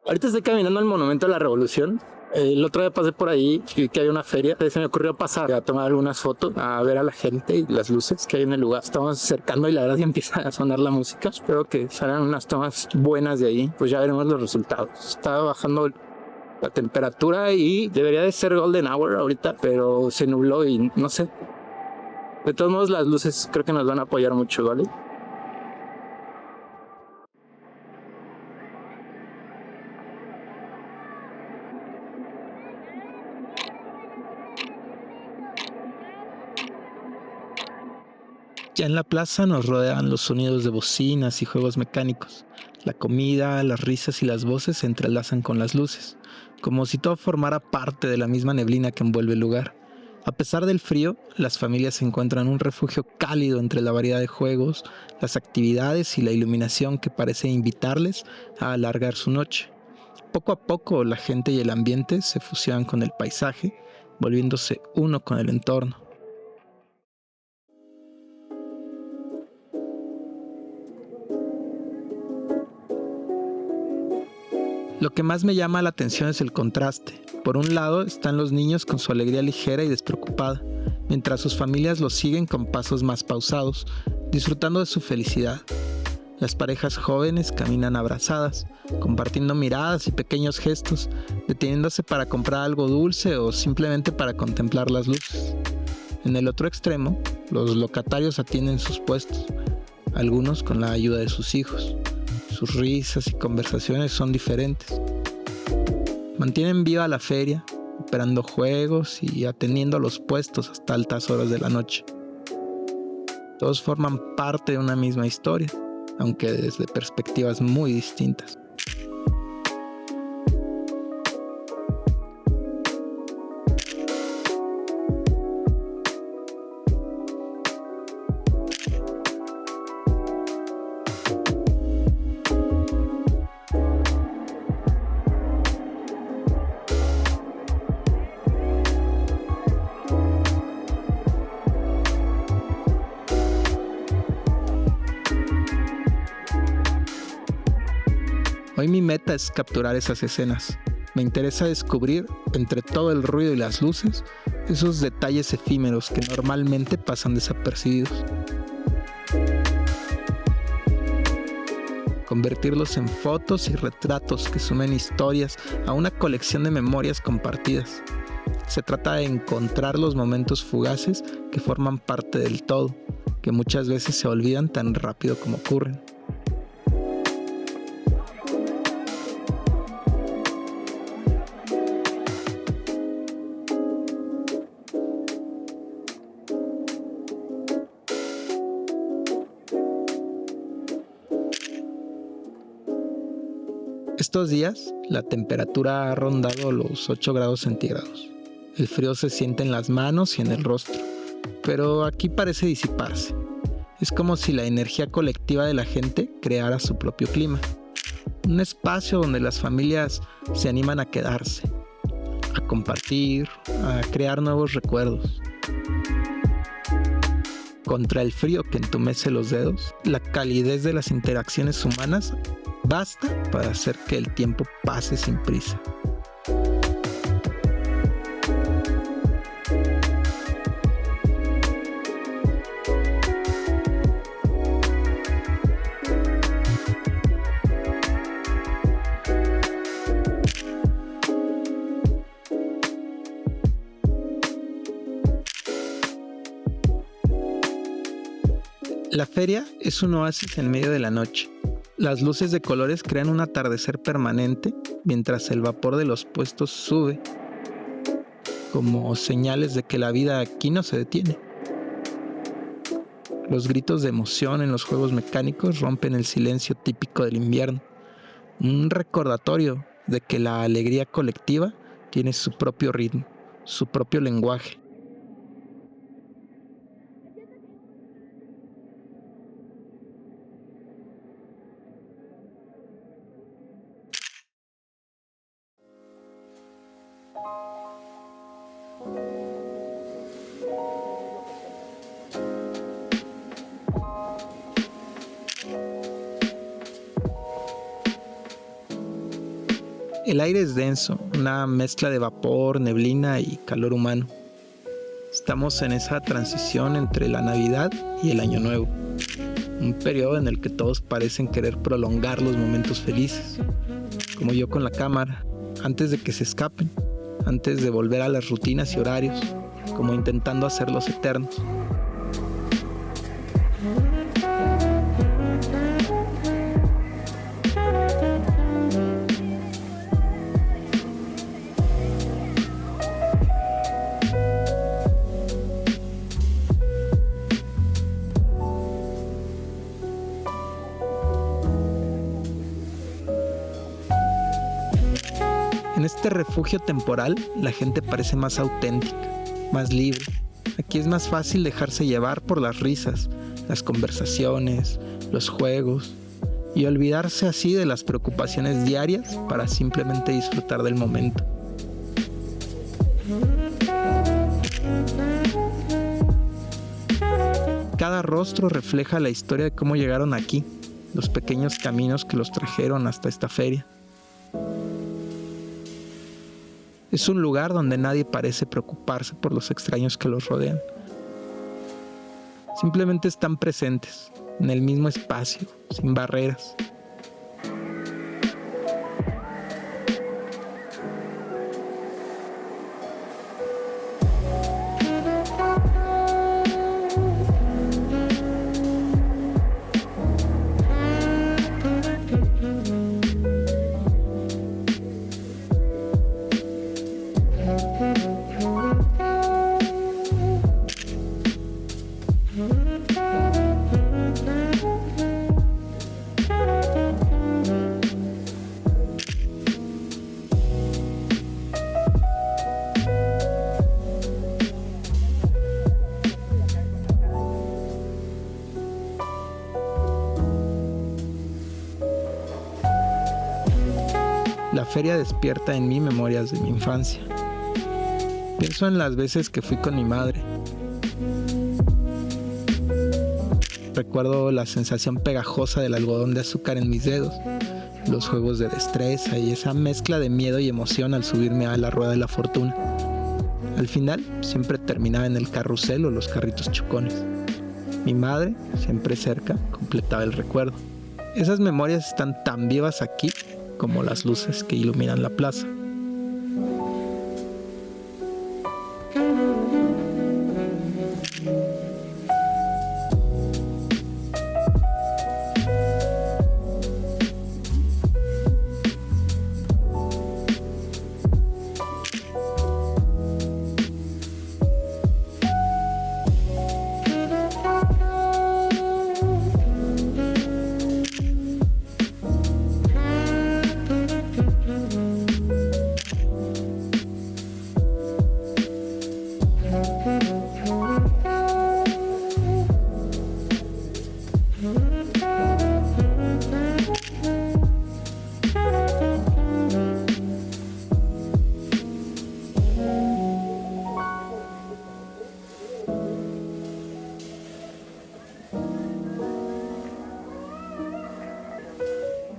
Ahorita estoy caminando al Monumento a la Revolución. El otro día pasé por ahí y que hay una feria. Se me ocurrió pasar a tomar algunas fotos, a ver a la gente y las luces que hay en el lugar. Estamos acercando y la verdad ya empieza a sonar la música. Espero que salgan unas tomas buenas de ahí. Pues ya veremos los resultados. Está bajando la temperatura y debería de ser golden hour ahorita, pero se nubló y no sé. De todos modos, las luces creo que nos van a apoyar mucho, ¿vale? Ya en la plaza nos rodean los sonidos de bocinas y juegos mecánicos. La comida, las risas y las voces se entrelazan con las luces, como si todo formara parte de la misma neblina que envuelve el lugar. A pesar del frío, las familias encuentran un refugio cálido entre la variedad de juegos, las actividades y la iluminación que parece invitarles a alargar su noche. Poco a poco la gente y el ambiente se fusionan con el paisaje, volviéndose uno con el entorno. Lo que más me llama la atención es el contraste. Por un lado están los niños con su alegría ligera y despreocupada, mientras sus familias los siguen con pasos más pausados, disfrutando de su felicidad. Las parejas jóvenes caminan abrazadas, compartiendo miradas y pequeños gestos, deteniéndose para comprar algo dulce o simplemente para contemplar las luces. En el otro extremo, los locatarios atienden sus puestos, algunos con la ayuda de sus hijos. Sus risas y conversaciones son diferentes. Mantienen viva la feria, operando juegos y atendiendo a los puestos hasta altas horas de la noche. Todos forman parte de una misma historia, aunque desde perspectivas muy distintas. Hoy mi meta es capturar esas escenas. Me interesa descubrir, entre todo el ruido y las luces, esos detalles efímeros que normalmente pasan desapercibidos. Convertirlos en fotos y retratos que sumen historias a una colección de memorias compartidas. Se trata de encontrar los momentos fugaces que forman parte del todo, que muchas veces se olvidan tan rápido como ocurren. Estos días, la temperatura ha rondado los 8 grados centígrados. El frío se siente en las manos y en el rostro, pero aquí parece disiparse. Es como si la energía colectiva de la gente creara su propio clima. Un espacio donde las familias se animan a quedarse, a compartir, a crear nuevos recuerdos. Contra el frío que entumece los dedos, la calidez de las interacciones humanas basta para hacer que el tiempo pase sin prisa. La feria es un oasis en medio de la noche. Las luces de colores crean un atardecer permanente mientras el vapor de los puestos sube, como señales de que la vida aquí no se detiene. Los gritos de emoción en los juegos mecánicos rompen el silencio típico del invierno, un recordatorio de que la alegría colectiva tiene su propio ritmo, su propio lenguaje. El aire es denso, una mezcla de vapor, neblina y calor humano. Estamos en esa transición entre la Navidad y el Año Nuevo, un periodo en el que todos parecen querer prolongar los momentos felices, como yo con la cámara, antes de que se escapen, antes de volver a las rutinas y horarios, como intentando hacerlos eternos. En este refugio temporal, la gente parece más auténtica, más libre. Aquí es más fácil dejarse llevar por las risas, las conversaciones, los juegos, y olvidarse así de las preocupaciones diarias para simplemente disfrutar del momento. Cada rostro refleja la historia de cómo llegaron aquí, los pequeños caminos que los trajeron hasta esta feria. Es un lugar donde nadie parece preocuparse por los extraños que los rodean. Simplemente están presentes, en el mismo espacio, sin barreras. La feria despierta en mí memorias de mi infancia. Pienso en las veces que fui con mi madre. Recuerdo la sensación pegajosa del algodón de azúcar en mis dedos, los juegos de destreza y esa mezcla de miedo y emoción al subirme a la rueda de la fortuna. Al final, siempre terminaba en el carrusel o los carritos chocones. Mi madre, siempre cerca, completaba el recuerdo. Esas memorias están tan vivas aquí como las luces que iluminan la plaza.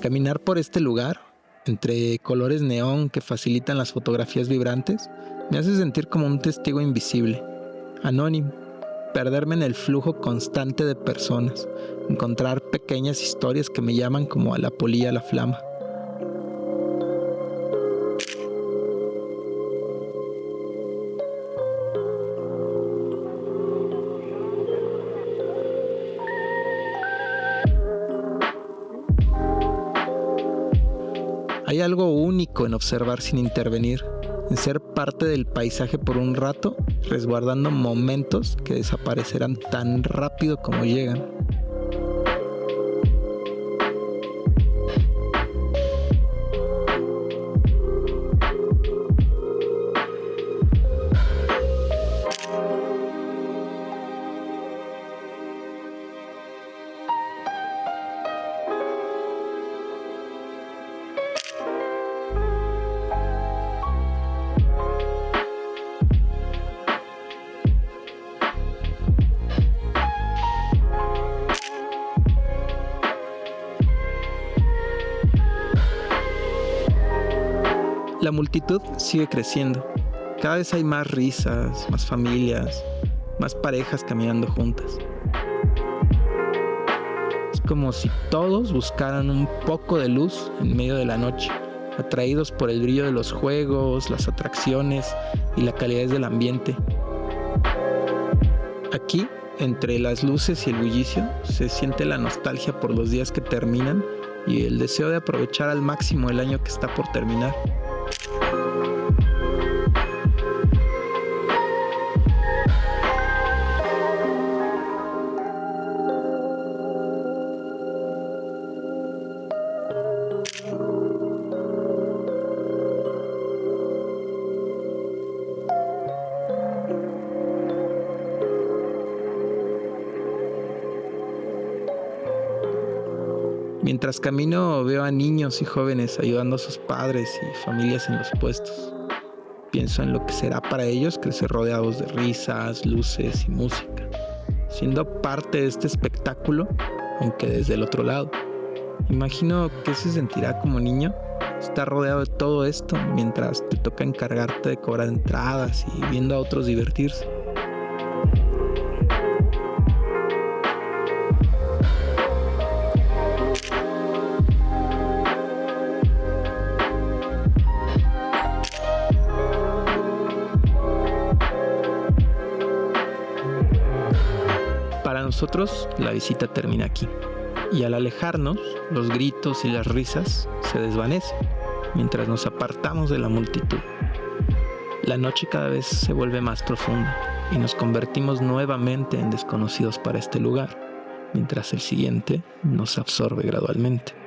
Caminar por este lugar, entre colores neón que facilitan las fotografías vibrantes, me hace sentir como un testigo invisible, anónimo, perderme en el flujo constante de personas, encontrar pequeñas historias que me llaman como a la polilla a la flama. Hay algo único en observar sin intervenir, en ser parte del paisaje por un rato, resguardando momentos que desaparecerán tan rápido como llegan. La multitud sigue creciendo. Cada vez hay más risas, más familias, más parejas caminando juntas. Es como si todos buscaran un poco de luz en medio de la noche, atraídos por el brillo de los juegos, las atracciones y la calidez del ambiente. Aquí, entre las luces y el bullicio, se siente la nostalgia por los días que terminan y el deseo de aprovechar al máximo el año que está por terminar. Mientras camino veo a niños y jóvenes ayudando a sus padres y familias en los puestos. Pienso en lo que será para ellos crecer rodeados de risas, luces y música, siendo parte de este espectáculo, aunque desde el otro lado. Imagino qué se sentirá como niño estar rodeado de todo esto mientras te toca encargarte de cobrar entradas y viendo a otros divertirse. Para nosotros, la visita termina aquí, y al alejarnos, los gritos y las risas se desvanecen, mientras nos apartamos de la multitud. La noche cada vez se vuelve más profunda, y nos convertimos nuevamente en desconocidos para este lugar, mientras el siguiente nos absorbe gradualmente.